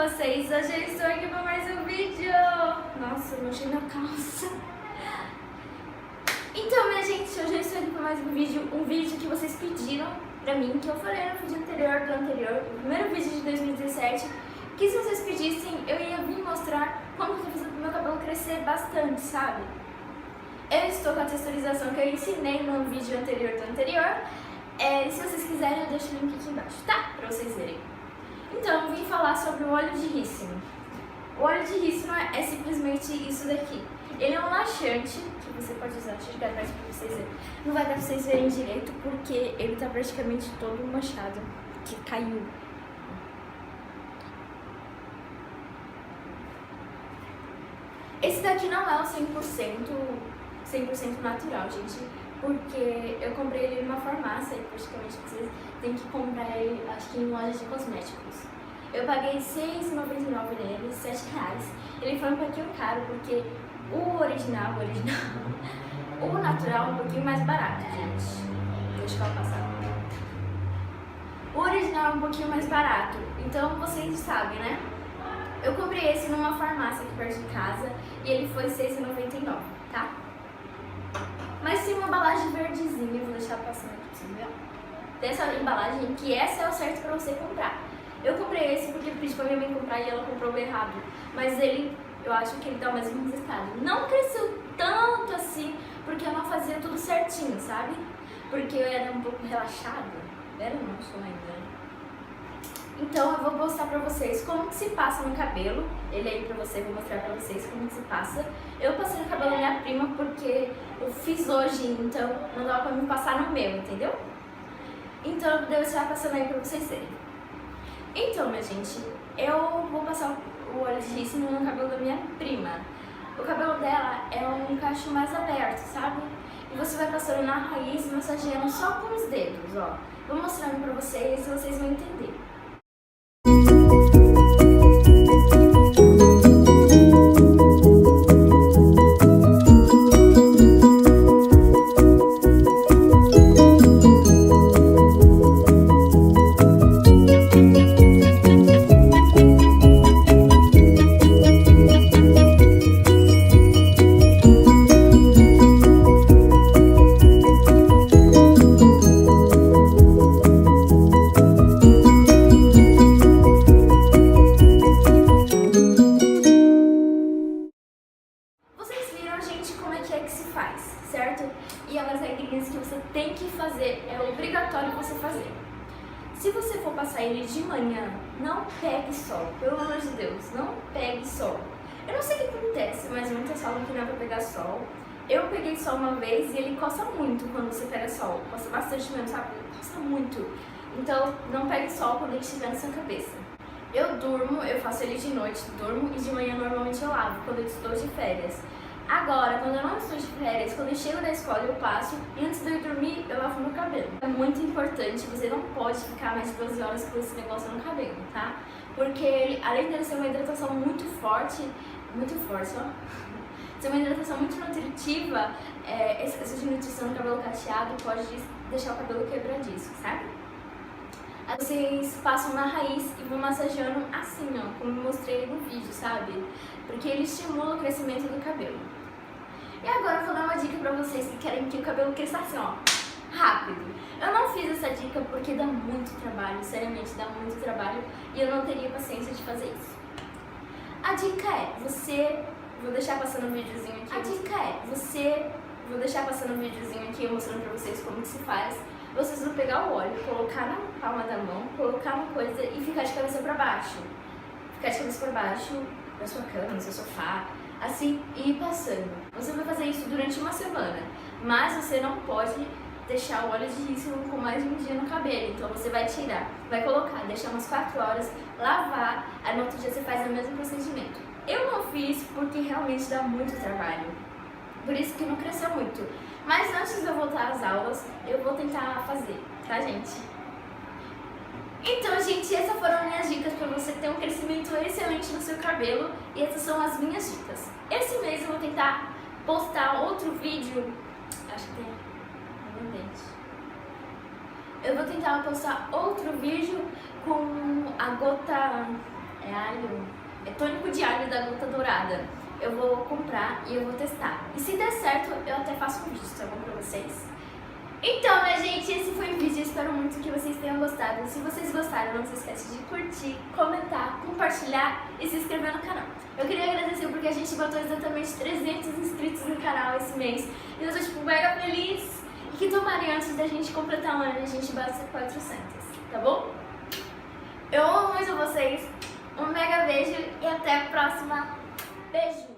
vocês? Hoje eu estou aqui para mais um vídeo. Nossa, eu manchei minha calça. Então, minha gente, hoje eu estou aqui para mais um vídeo que vocês pediram pra mim, que eu falei no vídeo anterior, o primeiro vídeo de 2017, que se vocês pedissem, eu ia vir mostrar como eu tô fazendo pro meu cabelo crescer bastante, sabe? Eu estou com a texturização que eu ensinei no vídeo anterior do anterior. Se vocês quiserem, eu deixo o link aqui embaixo, tá? Pra vocês verem. Então, eu vim falar sobre o óleo de rícino. O óleo de rícino é simplesmente isso daqui. Ele é um laxante que você pode usar. Deixa eu jogar atrás pra vocês verem. Não vai dar pra vocês verem direito porque ele tá praticamente todo manchado, que caiu. Esse daqui não é o 100% natural, gente, porque eu comprei ele numa farmácia e praticamente vocês têm que comprar ele, acho que em lojas de cosméticos. Eu paguei R$6,99 nele, R$7. Ele foi um pouquinho caro porque o original, o natural é um pouquinho mais barato, gente. Deixa eu passar. O original é um pouquinho mais barato, então vocês sabem, né? Eu comprei esse numa farmácia aqui perto de casa e ele foi R$6,99, tá? Mas tem uma embalagem verdezinha, eu vou deixar passando aqui pra você ver. Dessa embalagem, que essa é o certo pra você comprar. Eu comprei esse porque eu pedi pra minha mãe comprar e ela comprou o errado. Mas ele, eu acho que ele dá o mesmo resultado. Não cresceu tanto assim, porque eu não fazia tudo certinho, sabe? Porque eu era um pouco relaxada. Não sou ainda. Então eu vou mostrar pra vocês como que se passa no cabelo. Ele aí pra você, vou mostrar pra vocês como que se passa. Eu passei no cabelo da minha prima porque eu fiz hoje, então não dava pra me passar no meu, entendeu? Então eu vou deixar passando aí pra vocês verem. Então, minha gente, eu vou passar o óleo de rícino no cabelo da minha prima. O cabelo dela é um cacho mais aberto, sabe? E você vai passando na raiz, massageando só com os dedos, ó. Vou mostrando pra vocês e vocês vão entender. E as regrinhas que você tem que fazer, é obrigatório você fazer. Se você for passar ele de manhã, não pegue sol, pelo amor de Deus, não pegue sol. Eu não sei o que acontece, mas muitas falam que não é pra pegar sol. Eu peguei sol uma vez e ele coça muito quando você pega sol, coça bastante mesmo, sabe? Coça muito. Então não pegue sol quando ele estiver na sua cabeça. Eu durmo, eu faço ele de noite, durmo e de manhã normalmente eu lavo, quando eu estou de férias. Agora, quando eu não estou de férias, quando eu chego da escola eu passo e antes de eu dormir eu lavo meu cabelo. É muito importante, você não pode ficar mais de 12 horas com esse negócio no cabelo, tá? Porque ele, além de ser uma hidratação muito forte, ó. Ser uma hidratação muito nutritiva, essa nutrição no cabelo cacheado pode deixar o cabelo quebradiço, sabe? Vocês passam na raiz e vão massageando assim, ó, como eu mostrei no vídeo, sabe? Porque ele estimula o crescimento do cabelo. E agora eu vou dar uma dica pra vocês que querem que o cabelo cresça assim, ó, rápido. Eu não fiz essa dica porque dá muito trabalho, seriamente dá muito trabalho, e eu não teria paciência de fazer isso. A dica é, vou deixar passando um videozinho aqui. Vou deixar passando um videozinho aqui mostrando pra vocês como que se faz. Vocês vão pegar o óleo, colocar na palma da mão, colocar uma coisa e ficar de cabeça pra baixo. Ficar de cabeça pra baixo da sua cama, no seu sofá, assim, e ir passando. Você vai fazer isso durante uma semana, mas você não pode deixar o óleo de rícino com mais de um dia no cabelo. Então você vai tirar, vai colocar, deixar umas 4 horas, lavar, aí no outro dia você faz o mesmo procedimento. Eu não fiz porque realmente dá muito trabalho, por isso que não cresceu muito. Mas antes de eu voltar às aulas, eu vou tentar fazer, tá, gente? Então, gente, essas foram minhas dicas para você ter um crescimento excelente no seu cabelo. E essas são as minhas dicas. Esse mês eu vou tentar postar outro vídeo. Acho que tem um dente. Eu vou tentar postar outro vídeo com a gota é alho, é tônico de alho da gota dourada. Eu vou comprar e eu vou testar. E se der certo, eu até faço um vídeo, tá bom pra vocês? Então, minha gente, esse foi o vídeo. Eu espero muito que vocês tenham gostado. Se vocês gostaram, não se esquece de curtir, comentar, compartilhar e se inscrever no canal. Eu queria agradecer porque a gente botou exatamente 300 inscritos no canal esse mês. E eu tô, tipo, mega feliz. E que tomarem antes da gente completar um ano, a gente bate 400, tá bom? Eu amo muito vocês. Um mega beijo e até a próxima. Beijo!